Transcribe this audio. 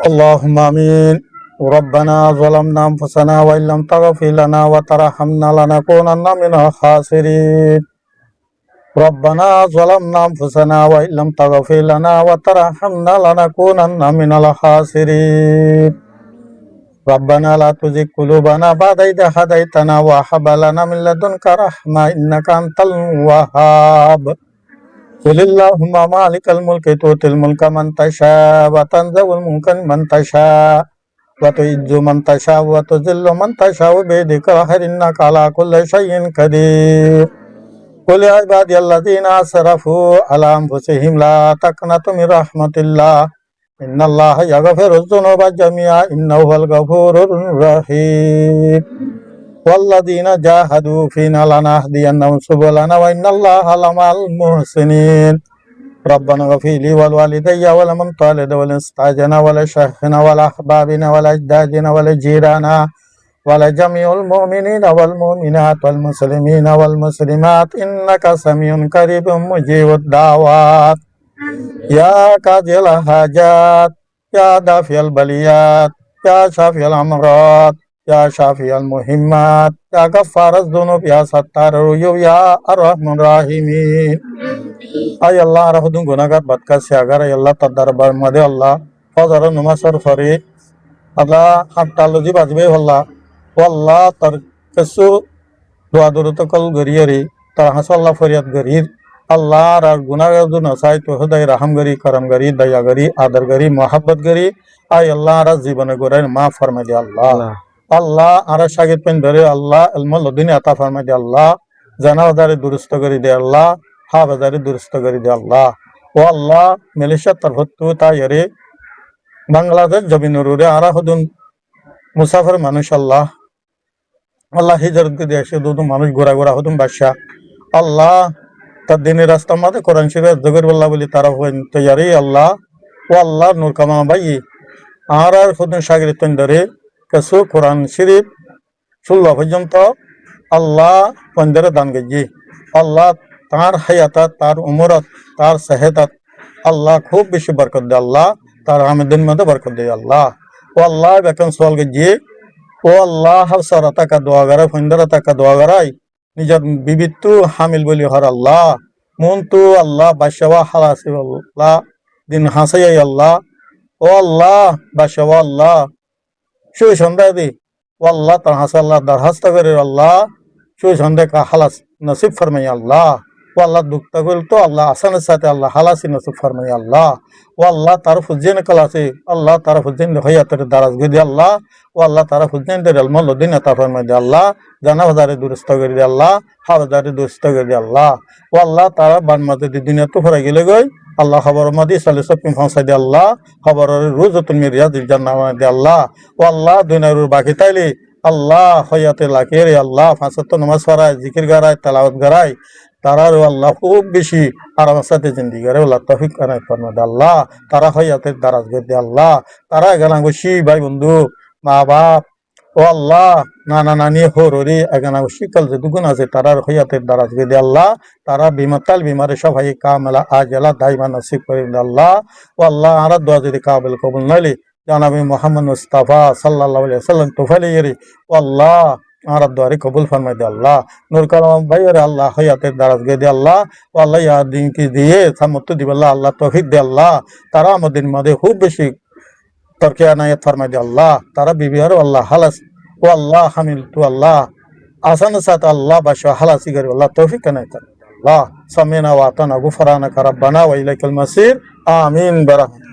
اللهم آمين. ربنا ظلمنا أنفسنا وإن لم تغفر لنا وترحمنا لنكونن من الخاسرين. ربنا ظلمنا أنفسنا وإن لم تغفر لنا وترحمنا لنكونن من الخاسرين. ربنا لا تزغ قلوبنا بعد إذ هديتنا وهب لنا من لدنك رحمة إنك أنت الوهاب. قل اللهم مالك الملك تؤتي الملك من تشاء وتنزع الملك ممن تشاء وتعز من تشاء وتذل من تشاء بيدك الخير إنك على كل شيء قدير. قل يا عبادي الذين أسرفوا على أنفسهم لا تقنطوا من رحمة الله إن الله يغفر الذنوب جميعا إنه هو الغفور الرحيم. والذين جاهدوا فينا لنهدينهم سبلنا وإن الله لمع المحسنين. ربنا اغفر لي ولوالدي ولمن طالد ولستعجنا ولشيخنا ولأحبابنا ولأجدادنا ولجيرانا ولجميع المؤمنين والمؤمنات والمسلمين والمسلمات إنك سميع قريب مجيب الدعوات. يا قاضي الحاجات يا دافع البليات يا شافي الأمراض يا شافي المهمات يا غفار الذنوب يا ستار العيوب يا أرحم الراحمين. আয় আল্লাহ রাহুদুন গুনাহগার বাদকাসি আগার আয় আল্লাহ তার দরবার মধ্যে আল্লাহ ফজর নামাজের পরে আল্লাহ হামতালজি বাজবে আল্লাহ ও আল্লাহ তার কিছু দোয়া দরুদ কল গরিয়ারি তার হাসাল্লাহ ফরিয়াদ গরির আল্লাহ আর গুনাহগার জন্য চাই তো হৃদয় রাহম গরি করম গরি দয়া গরি আদর গরি মোহাব্বত গরি আয় আল্লাহ আর জীবনে গোরাই মাফ ফরমাই দে আল্লাহ আল্লাহ আর শাগিদ পেন ধরে আল্লাহ ইলমুল লদুনি আতা ফরমাই দে আল্লাহ জানাজারে দুরুস্ত করি দে আল্লাহ হাবাজারি দুরুস্ত করি দে আল্লাহ ও আল্লাহ মালয়েশিয়ার তরফত তাইরে বাংলাদেশ জমিনুরে আরা হদুন মুসাফির মানুষ আল্লাহ আল্লাহ হিজরত করে এসে দুদু মানুষ গোরা গোরা হদুন বাদশা আল্লাহ তার দিনের রাস্তা মাঝে কোরআন শরীফ জগর বল্লাহ বলি তারা হইন তৈয়ারি আল্লাহ ও আল্লাহ নূর কামা ভাই আর হদুন সাগর তন্দরে কিছু কোরআন শরীফ 16 পর্যন্ত আল্লাহ পন্দরে দান গেজি আল্লাহ তার হায়াত তার উমরত তার সেহতত আল্লাহ খুব বেশি বরকত দে আল্লাহ তার আমদিন মধ্যে বরকত দে আল্লাহ ও আল্লাহ বেতন সওয়াল গেজি ও আল্লাহ হাফসারা তাকা দোয়া গরা ফন্দরা তাকা দোয়া গরাই নিজের বিবিতু হামিল বলি হর আল্লাহ মন তু আল্লাহ বাশাওয়া হালাসি আল্লাহ দিন হাসাই আল্লাহ ও আল্লাহ বাশাওয়া আল্লাহ শুই সন্ধ্যা দি ও আল্লাহ তার হাসা আল্লাহ দরখাস্ত করে আল্লাহ শুই সন্ধ্যা কা হালাস নসিব ফরমাই আল্লাহ ও আল্লাহ দুঃখতা গল তো আল্লাহ আসানের সাথে আল্লাহ হালাসি নসিব ফরমাই আল্লাহ ও আল্লাহ তার ফুজেন কলাসি আল্লাহ তার ফুজেন হয়াতের দারাজ গদি আল্লাহ ও আল্লাহ তার ফুজেন দের আলমল দিন আতা ফরমাই দে আল্লাহ জানাবাজারে দুরুস্ত করে দে আল্লাহ হাবাজারে দুরুস্ত করে দে আল্লাহ ও আল্লাহ তারা বান মাঝে দুনিয়া তো ফরাই গেলে গই আল্লাহ খবর মাদি সালে সপিম ফাঁসাই দে আল্লাহ খবরের রোজ তুমি রিয়াজিল জান্নাত দে আল্লাহ ও আল্লাহ দুনিয়ার বাকি তাইলে আল্লাহ হয়াতে লাকে রে আল্লাহ ফাঁসত নামাজ পড়ায় জিকির গারায় তেলাওয়াত গারায় তারার আল্লাহ খুব বেশি আরামের সাথে জিন্দিগি করে আল্লাহ তৌফিক কানাই ফরমা দে আল্লাহ তারা হয়াতের দারাজ দে আল্লাহ তারা এগানা বসি ভাই বন্ধু মা বাপ ও আল্লাহ নানা নানি হরি এগানা শিকল যে দুগুণ আছে তারার হয়াতের দারাজ দে আল্লাহ তারা বিমাতাল বিমারে সবাই কামেলা আজলা দাইমা নসিব করে দে আল্লাহ ও আল্লাহ আর দোয়া যদি কাবিল কবুল নাইলি জানাবি মোহাম্মদ মুস্তাফা সাল্লাল্লাহু আলাইহি ওয়াসাল্লাম তোফালি ইরি ও আল্লাহ আর দোয়ারি কবুল ফরমাই দে আল্লাহ নূর কালাম ভাই রে আল্লাহ হয়াতের দারাজ দে আল্লাহ ও আল্লাহ ইয়া দিন কি দিয়ে সামত দিব আল্লাহ তৌফিক দে আল্লাহ তারা আমাদের মধ্যে খুব বেশি তরকে আনায়াত ফরমাই দে আল্লাহ তারা বিবি আর আল্লাহ হালাস ও আল্লাহ হামিল তু আল্লাহ আসান সাথে আল্লাহ বাশা হালাসি করে আল্লাহ তৌফিক কানাই আল্লাহ সামিনা ওয়া আতানা গুফরানাকা রাব্বানা ওয়া ইলাইকাল মাসির আমিন বারাকাতুহু